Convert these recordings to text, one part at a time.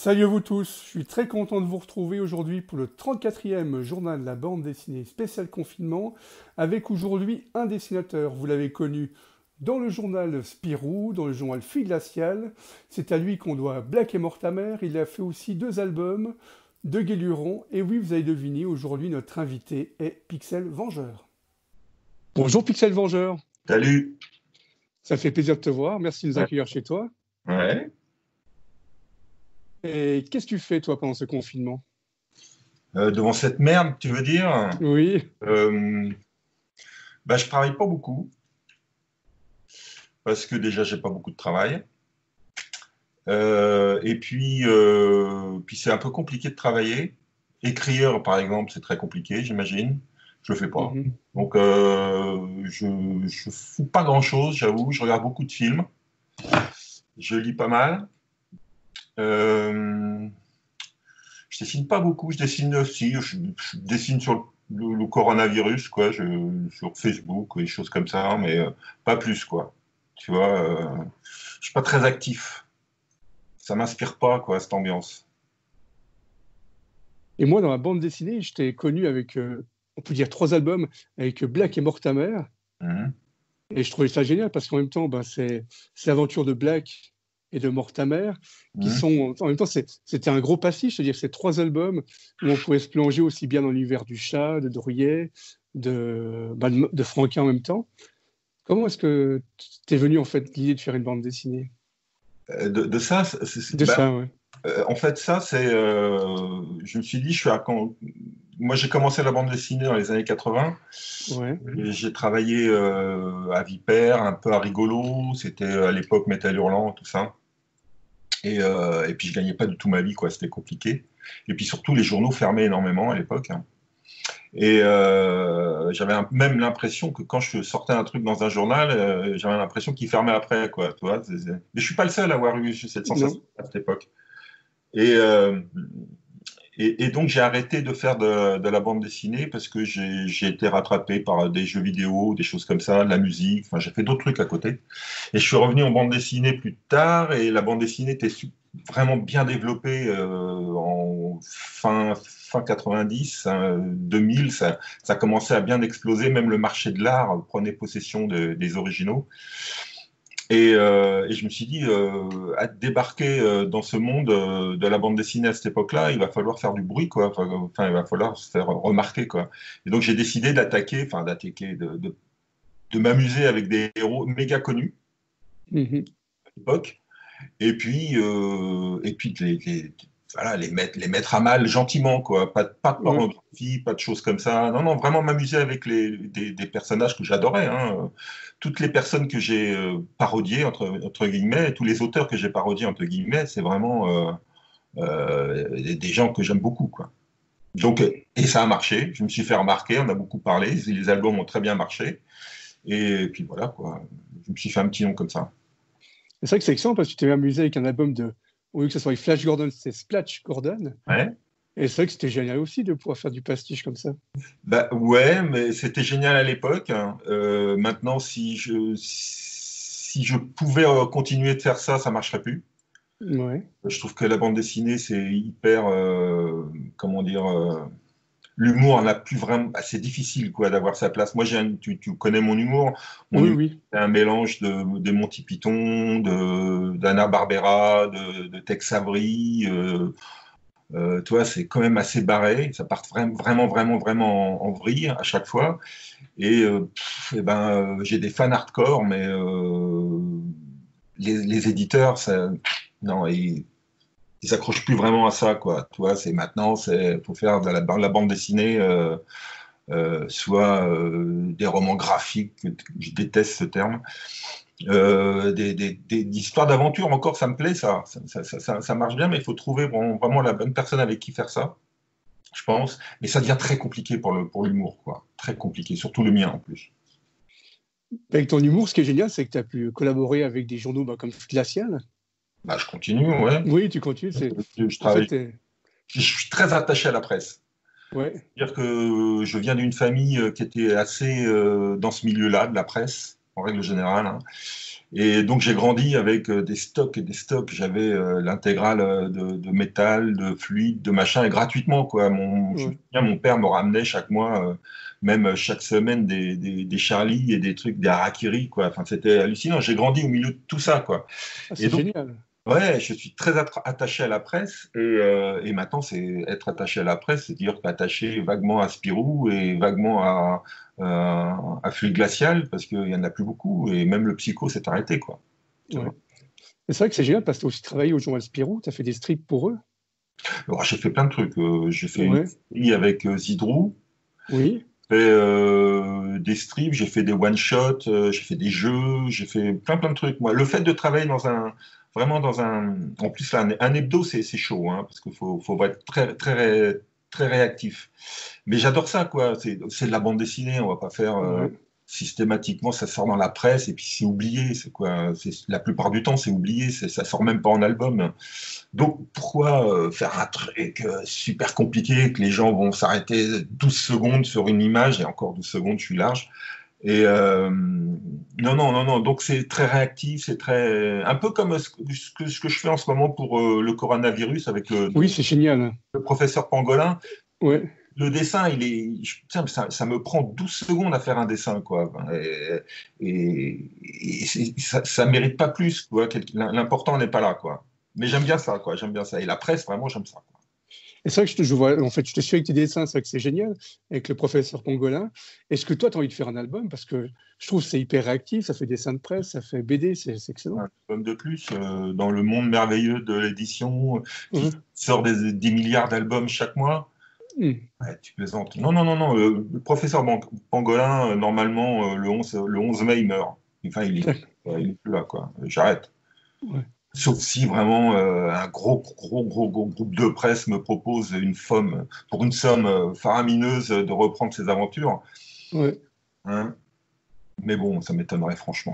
Salut à vous tous, je suis très content de vous retrouver aujourd'hui pour le 34e journal de la bande dessinée spécial confinement, avec aujourd'hui un dessinateur, vous l'avez connu dans le journal Spirou, dans le journal Fille Glaciale, c'est à lui qu'on doit Black et Mortamer, il a fait aussi 2 albums de Guéluron, et oui, vous avez deviné, aujourd'hui notre invité est Pixel Vengeur. Bonjour Pixel Vengeur. Salut. Ça fait plaisir de te voir, merci de nous accueillir chez toi. Ouais. Et qu'est-ce que tu fais, toi, pendant ce confinement? Devant cette merde, tu veux dire? Oui. Je travaille pas beaucoup. Parce que déjà, j'ai pas beaucoup de travail. Et puis c'est un peu compliqué de travailler. Écrire, par exemple, c'est très compliqué, j'imagine. Je le fais pas. Donc, je fous pas grand-chose, j'avoue. Je regarde beaucoup de films. Je lis pas mal. Je dessine pas beaucoup, je dessine aussi, je dessine sur le coronavirus, quoi, sur Facebook, des choses comme ça, mais pas plus, quoi. Tu vois, je suis pas très actif. Ça m'inspire pas, quoi, cette ambiance. Et moi, dans la bande dessinée, je t'ai connu avec, on peut dire 3 albums, avec Black et Mortamer. Et je trouvais ça génial parce qu'en même temps, c'est l'aventure de Black et de Mortamer, qui sont, en même temps, c'était un gros passif, c'est-à-dire c'est 3 albums où on pouvait se plonger aussi bien dans l'univers du chat, de Druyet, de Franquin en même temps. Comment est-ce que t'es venu, en fait, l'idée de faire une bande dessinée? De ça, ouais. En fait, ça, c'est... je me suis dit, moi, j'ai commencé la bande dessinée dans les années 80. Ouais. J'ai travaillé à Vipère, un peu à Rigolo. C'était à l'époque Métal Hurlant, tout ça. Et puis, je gagnais pas du tout ma vie, quoi. C'était compliqué. Et puis, surtout, les journaux fermaient énormément à l'époque. Et j'avais même l'impression que quand je sortais un truc dans un journal, j'avais l'impression qu'il fermait après, quoi. Tu vois, mais je suis pas le seul à avoir eu cette sensation à cette époque. Et donc, j'ai arrêté de faire de la bande dessinée parce que j'ai été rattrapé par des jeux vidéo, des choses comme ça, de la musique. Enfin, j'ai fait d'autres trucs à côté. Et je suis revenu en bande dessinée plus tard. Et la bande dessinée était vraiment bien développée en fin 90, 2000. Ça commençait à bien exploser. Même le marché de l'art prenait possession des originaux. Et je me suis dit, à débarquer dans ce monde de la bande dessinée à cette époque-là, il va falloir faire du bruit, quoi. Enfin, il va falloir se faire remarquer, quoi. Et donc, j'ai décidé de m'amuser avec des héros méga connus à l'époque. Et puis les mettre à mal gentiment, quoi. Pas de pornographie, pas de choses comme ça. Non, vraiment m'amuser avec des personnages que j'adorais, hein. Toutes les personnes que j'ai parodiées, entre guillemets, tous les auteurs que j'ai parodiés, entre guillemets, c'est vraiment des gens que j'aime beaucoup, quoi. Donc, et ça a marché, je me suis fait remarquer, on a beaucoup parlé, les albums ont très bien marché. Et puis voilà, quoi. Je me suis fait un petit nom comme ça. C'est vrai que c'est excellent parce que tu t'es amusé avec un album au lieu que ce soit avec Flash Gordon, c'était Splash Gordon. Ouais. Et c'est vrai que c'était génial aussi de pouvoir faire du pastiche comme ça. Ouais, mais c'était génial à l'époque. Maintenant, si je pouvais continuer de faire ça, ça marcherait plus. Ouais. Je trouve que la bande dessinée, c'est hyper, comment dire, l'humour n'a plus vraiment, c'est difficile, quoi, d'avoir sa place. Moi, tu connais mon humour. Mon humour, c'est un mélange de Monty Python, d'Hanna Barbera, de Tex Avery. Tu vois, c'est quand même assez barré. Ça part vraiment en vrille à chaque fois. Et, j'ai des fans hardcore, mais les éditeurs, non, ils s'accrochent plus vraiment à ça, quoi. Tu vois, faut faire de la bande dessinée, soit des romans graphiques, je déteste ce terme. Des histoires d'aventure, encore, ça me plaît, ça marche bien, mais il faut trouver vraiment la bonne personne avec qui faire ça. je pense. Mais ça devient très compliqué pour l'humour, quoi. Très compliqué, surtout le mien en plus. Avec ton humour, ce qui est génial, c'est que tu as pu collaborer avec des journaux comme Glacial. Bah, je continue, ouais. Oui, tu continues. Je suis très attaché à la presse. Ouais. C'est-à-dire que je viens d'une famille qui était assez dans ce milieu-là, de la presse, en règle générale. Hein. Et donc, j'ai grandi avec des stocks et des stocks. J'avais l'intégrale de métal, de fluide, de machin, et gratuitement, quoi. Mon père me ramenait chaque mois, même chaque semaine, des Charlie et des trucs, des Harakiri, quoi. Enfin, c'était hallucinant. J'ai grandi au milieu de tout ça, quoi. Ah, c'est génial. Ouais, je suis très attaché à la presse et maintenant, c'est être attaché à la presse, c'est dire qu'attaché vaguement à Spirou et vaguement à Fluide Glacial parce qu'il n'y en a plus beaucoup et même le Psycho s'est arrêté, quoi. Ouais. C'est vrai que c'est génial parce que tu as aussi travaillé au journal Spirou, tu as fait des strips pour eux. Alors, j'ai fait plein de trucs. J'ai fait une série avec Zidrou. Oui. J'ai fait des strips, j'ai fait des one-shots, j'ai fait des jeux, j'ai fait plein de trucs. Moi, le fait de travailler en plus, un hebdo, c'est chaud, hein, parce qu'il faut être très réactif. Mais j'adore ça, quoi. C'est de la bande dessinée, on va pas faire systématiquement, ça sort dans la presse et puis c'est oublié. La plupart du temps, c'est oublié, ça sort même pas en album. Donc, pourquoi faire un truc super compliqué que les gens vont s'arrêter 12 secondes sur une image, et encore 12 secondes, je suis large. Et non. Donc c'est très réactif, c'est un peu comme ce que je fais en ce moment pour le coronavirus avec Oui, c'est génial. Le professeur Pangolin. Ouais. Le dessin, ça me prend 12 secondes à faire un dessin, quoi. Et ça mérite pas plus, quoi. L'important n'est pas là, quoi. Mais j'aime bien ça, quoi. J'aime bien ça. Et la presse, vraiment, j'aime ça, quoi. Et c'est vrai que je te suis avec tes dessins, c'est vrai que c'est génial, avec le professeur Pangolin. Est-ce que toi, tu as envie de faire un album? Parce que je trouve que c'est hyper réactif, ça fait dessin de presse, ça fait BD, c'est excellent. Un album de plus, dans le monde merveilleux de l'édition, qui sort des milliards d'albums chaque mois. Ouais, tu plaisantes. Non. Le professeur Pangolin, normalement, le 11 mai, il meurt. Enfin, il est plus là, quoi. J'arrête. Ouais. Sauf si vraiment un gros groupe de presse me propose pour une somme faramineuse de reprendre ses aventures. Ouais. Hein, mais bon, ça m'étonnerait franchement.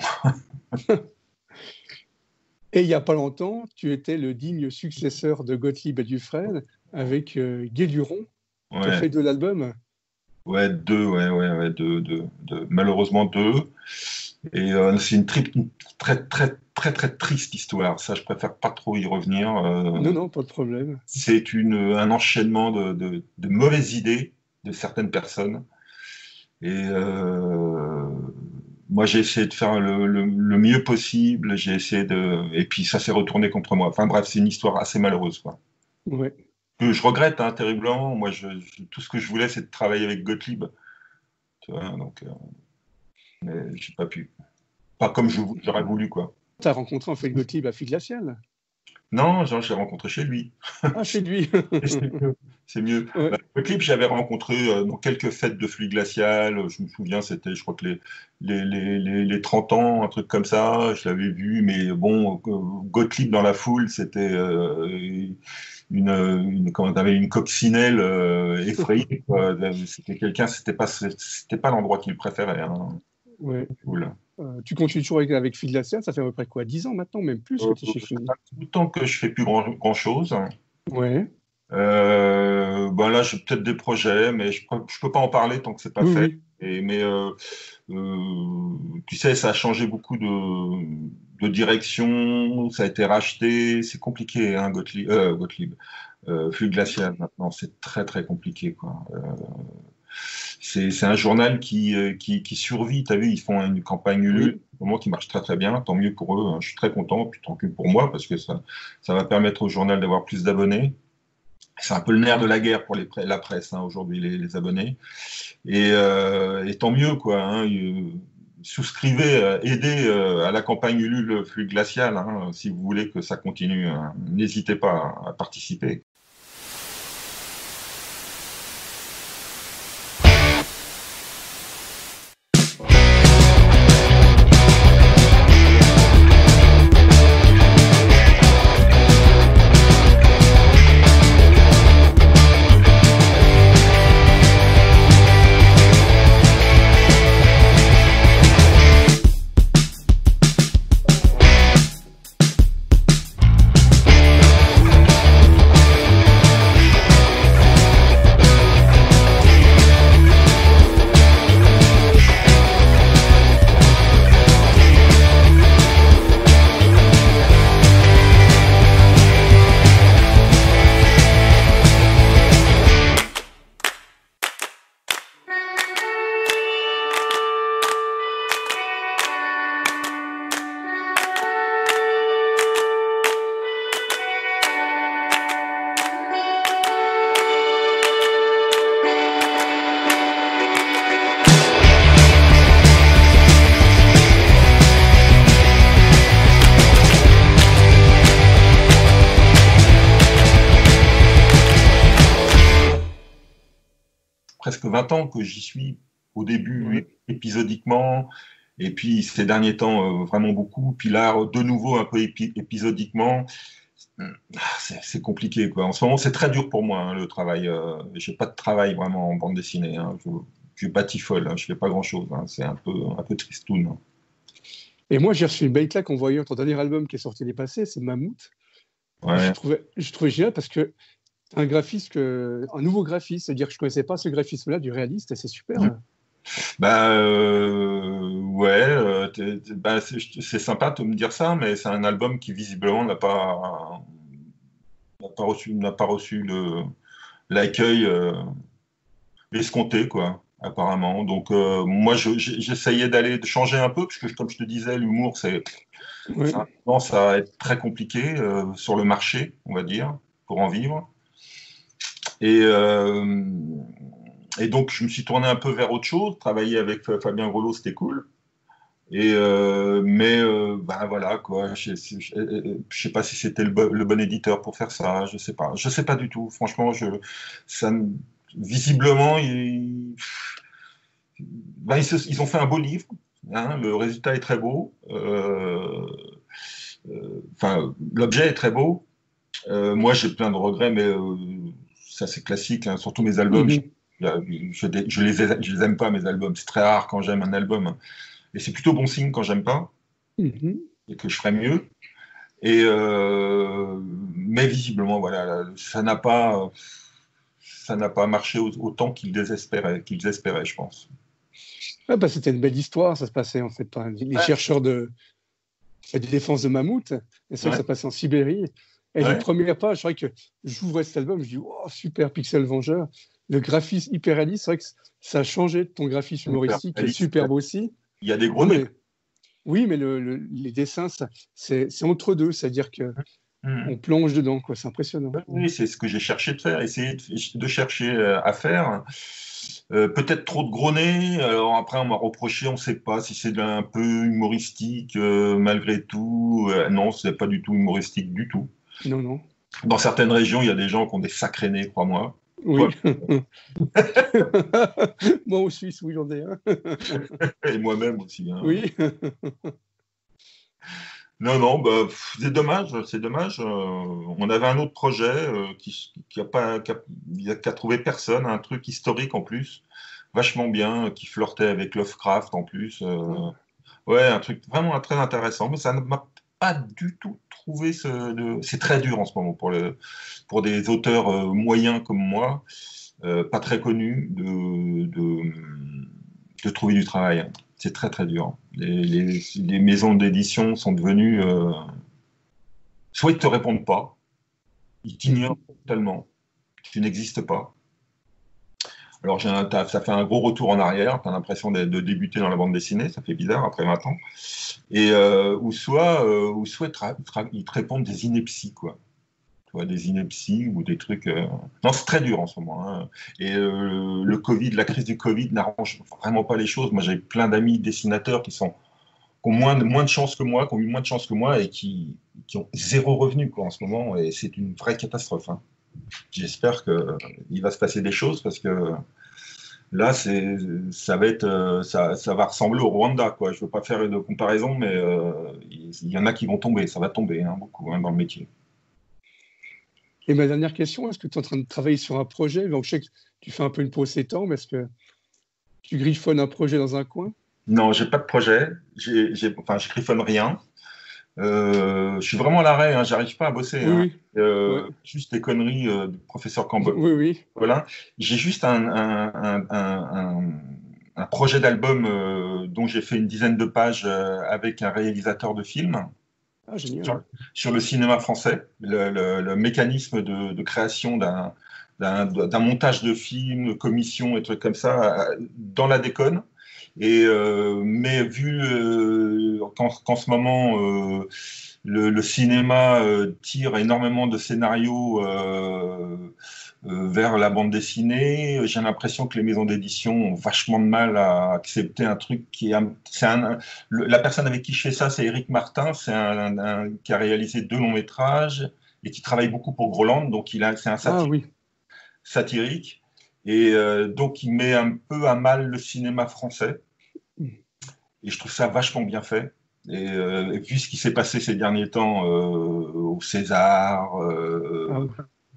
Et il n'y a pas longtemps, tu étais le digne successeur de Gottlieb et Dufresne avec Guéduron. Tu as fait 2 albums. Ouais, 2, malheureusement 2. Et c'est une très triste histoire. Ça, je préfère pas trop y revenir. Non, pas de problème. C'est un enchaînement de mauvaises idées de certaines personnes. Et moi, j'ai essayé de faire le mieux possible. J'ai essayé et puis ça s'est retourné contre moi. Enfin bref, c'est une histoire assez malheureuse, quoi. Ouais. Que je regrette, hein, terriblement. Moi, tout ce que je voulais, c'est de travailler avec Gottlieb. Tu vois, donc, mais j'ai pas pu. Pas comme j'aurais voulu, quoi. Tu as rencontré en fait Gottlieb à Fluide Glacial? Non, je l'ai rencontré chez lui. Ah, chez lui. C'est mieux. Ouais. Gottlieb, j'avais rencontré dans quelques fêtes de Fluide Glacial. Je me souviens, c'était, je crois que les 30 ans, un truc comme ça. Je l'avais vu, mais bon, Gottlieb dans la foule, c'était une coccinelle effrayée, quoi. C'était quelqu'un, c'était pas l'endroit qu'il préférait. Hein. Ouais. Cool. Tu continues toujours avec Fluide Glacial, ça fait à peu près quoi, 10 ans maintenant, même plus que tu es chez Fluide? Tout le temps que je fais plus grand chose. Ouais. Là, j'ai peut-être des projets, mais je peux pas en parler tant que c'est pas fait. Mais tu sais, ça a changé beaucoup de direction, ça a été racheté, c'est compliqué, hein, Gottlieb. Fluide Glacial maintenant, c'est très compliqué, quoi. C'est un journal qui survit. Tu as vu, ils font une campagne Ulule, qui marche très bien. Tant mieux pour eux. Hein. Je suis très content, puis tant mieux pour moi, parce que ça va permettre au journal d'avoir plus d'abonnés. C'est un peu le nerf de la guerre pour la presse, hein, aujourd'hui, les abonnés. Et tant mieux, quoi. Hein, souscrivez, aidez à la campagne Ulule Fluide Glacial, hein, si vous voulez que ça continue. Hein. N'hésitez pas à participer. presque 20 ans que j'y suis. Au début, épisodiquement, et puis ces derniers temps, vraiment beaucoup. Puis là, de nouveau, un peu épisodiquement. C'est compliqué, quoi. En ce moment, c'est très dur pour moi, hein, le travail. J'ai pas de travail vraiment en bande dessinée. Hein. Je batifole, hein. Je fais pas grand-chose. Hein. C'est un peu tristoun. Hein. Et moi, j'ai reçu une belle claque en voyant ton dernier album qui est sorti l'année passée, c'est Mammouth. Ouais. Je trouvais génial parce que un nouveau graphiste, c'est-à-dire que je connaissais pas ce graphisme-là du réaliste, et c'est super. Bah ouais, c'est sympa de me dire ça, mais c'est un album qui visiblement n'a pas reçu l'accueil escompté, quoi, apparemment. Donc moi, j'essayais de changer un peu, parce que comme je te disais, l'humour, ça commence à être très compliqué sur le marché, on va dire, pour en vivre. Et donc, je me suis tourné un peu vers autre chose. Travailler avec Fabien Groslo, c'était cool. Mais voilà, quoi. Je sais pas si c'était le bon éditeur pour faire ça. Je sais pas. Je sais pas du tout. Franchement, visiblement, ils ont fait un beau livre. Hein, le résultat est très beau. L'objet est très beau. Moi, j'ai plein de regrets, mais ça, c'est classique. Hein. Surtout mes albums. Je les aime pas, mes albums. C'est très rare quand j'aime un album. Et c'est plutôt bon signe quand j'aime pas. Et que je ferais mieux. Mais visiblement, voilà, ça n'a pas marché autant qu'ils espéraient, je pense. Ouais, bah, c'était une belle histoire. Ça se passait en fait par les chercheurs de défense de mammouth. Et c'est vrai que ça passait en Sibérie. Et les premières pages, c'est vrai que j'ouvrais cet album, je dis oh, super Pixel Vengeur. Le graphisme hyper réaliste, c'est vrai que ça a changé de ton graphisme humoristique, qui est superbe aussi. Il y a des gros nez. Oui, mais les dessins, c'est entre deux, c'est-à-dire que on plonge dedans, quoi. C'est impressionnant. Oui, c'est ce que j'ai cherché de faire, essayer de chercher à faire. Peut-être trop de gros nez. Alors après, on m'a reproché, on ne sait pas si c'est un peu humoristique malgré tout. Non, c'est pas du tout humoristique du tout. Non. Dans certaines régions, il y a des gens qui ont des sacrés nez, crois-moi. Oui. Moi en Suisse, oui, j'en ai un. Et moi-même aussi. Hein. Oui. Non, bah, c'est dommage. On avait un autre projet qui a trouvé personne, un truc historique en plus, vachement bien, qui flirtait avec Lovecraft en plus. Ouais, un truc vraiment très intéressant, mais ça ne m'a pas du tout trouvé c'est très dur en ce moment pour des auteurs moyens comme moi, pas très connus, de trouver du travail. C'est très très dur. Les maisons d'édition sont devenues... soit ils ne te répondent pas, ils t'ignorent totalement, tu n'existes pas. Alors ça fait un gros retour en arrière, tu as l'impression de débuter dans la bande dessinée, ça fait bizarre après 20 ans. Ou soit ils te répondent des inepties, quoi. Tu vois, des inepties ou des trucs... Non, c'est très dur en ce moment. Hein. Et la crise du Covid n'arrange vraiment pas les choses. Moi, j'ai plein d'amis dessinateurs qui ont moins de chance que moi, qui ont eu moins de chance que moi et qui ont zéro revenu, quoi, en ce moment. Et c'est une vraie catastrophe. Hein. J'espère qu'il va se passer des choses parce que là, ça va ressembler au Rwanda, quoi. Je ne veux pas faire de comparaison, mais il y en a qui vont tomber. Ça va tomber, hein, beaucoup, hein, dans le métier. Et ma dernière question, est-ce que tu es en train de travailler sur un projet? Donc, je sais que tu fais un peu une pause ces temps, mais est-ce que tu griffonnes un projet dans un coin? Non, j'ai pas de projet. Je griffonne rien. Je suis vraiment à l'arrêt, hein, j'arrive pas à bosser. Oui, hein. Juste des conneries du professeur Campbell. Oui. Voilà. J'ai juste un projet d'album dont j'ai fait une dizaine de pages avec un réalisateur de film. Ah, génial. Sur le cinéma français, le mécanisme de création d'un montage de film, de commission et trucs comme ça, dans la déconne. Mais vu qu'en ce moment, le cinéma tire énormément de scénarios vers la bande dessinée, j'ai l'impression que les maisons d'édition ont vachement de mal à accepter un truc la personne avec qui je fais ça, c'est Éric Martin, qui a réalisé 2 longs métrages et qui travaille beaucoup pour Groland, donc c'est un satirique. Et donc, il met un peu à mal le cinéma français. Et je trouve ça vachement bien fait. Et puis, ce qui s'est passé ces derniers temps au César,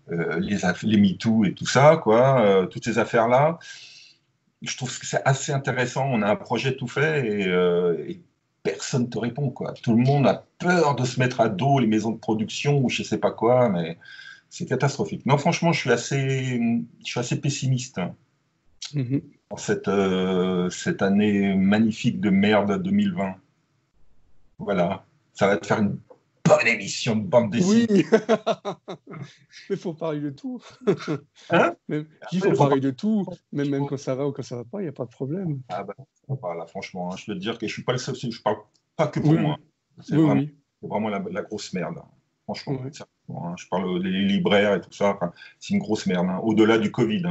les MeToo et tout ça, quoi, toutes ces affaires-là, je trouve que c'est assez intéressant. On a un projet tout fait et personne ne te répond, quoi. Tout le monde a peur de se mettre à dos les maisons de production ou je ne sais pas quoi, mais c'est catastrophique. Non, franchement, je suis assez pessimiste en cette année magnifique de merde 2020. Voilà, ça va te faire une bonne émission de bande dessinée. Oui, mais il faut parler de tout. Hein? Il faut parler de tout, même quand ça va ou quand ça va pas, il n'y a pas de problème. Ah ben, là, franchement, je peux te dire que je suis pas le seul, je parle pas que pour moi. C'est vraiment la grosse merde. Franchement, je parle des libraires et tout ça. C'est une grosse merde. Au-delà du Covid.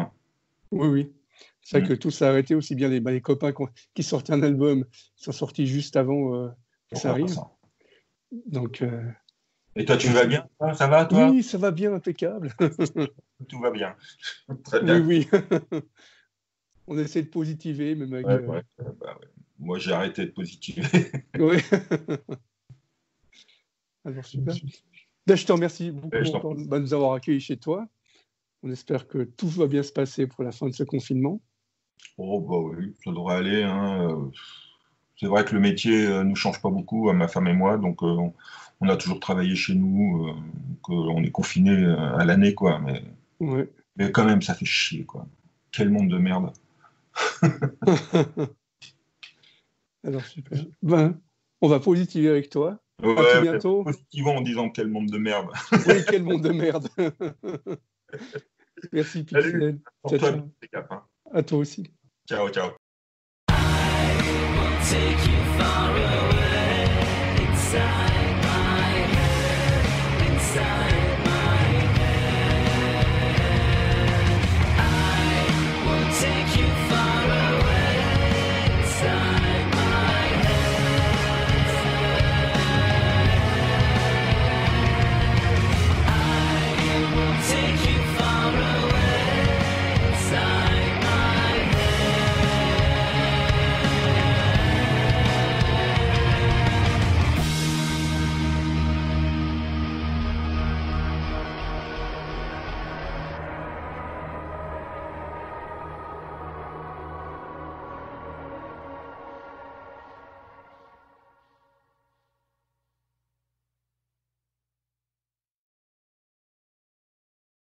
Oui. C'est vrai que tout s'est arrêté, aussi bien les copains qui sortaient un album, ils sont sortis juste avant que ça arrive. Donc, et toi, tu vas bien? Ça va, toi? Oui, ça va bien, impeccable. Tout va bien. Très bien. Oui. On essaie de positiver, même avec... Ouais. Moi, j'ai arrêté de positiver. Oui. Alors, super. Je te remercie beaucoup de nous avoir accueillis chez toi. On espère que tout va bien se passer pour la fin de ce confinement. Oh, bah oui, ça devrait aller. C'est vrai que le métier ne nous change pas beaucoup, ma femme et moi, donc on a toujours travaillé chez nous, on est confinés à l'année, quoi. Mais quand même, ça fait chier, quoi. Quel monde de merde. Alors, super. On va positiver avec toi. Ouais, à tout bientôt. Positivement en disant quel monde de merde. Oui, quel monde de merde. Merci, Pixel. Ciao. À toi aussi. Ciao.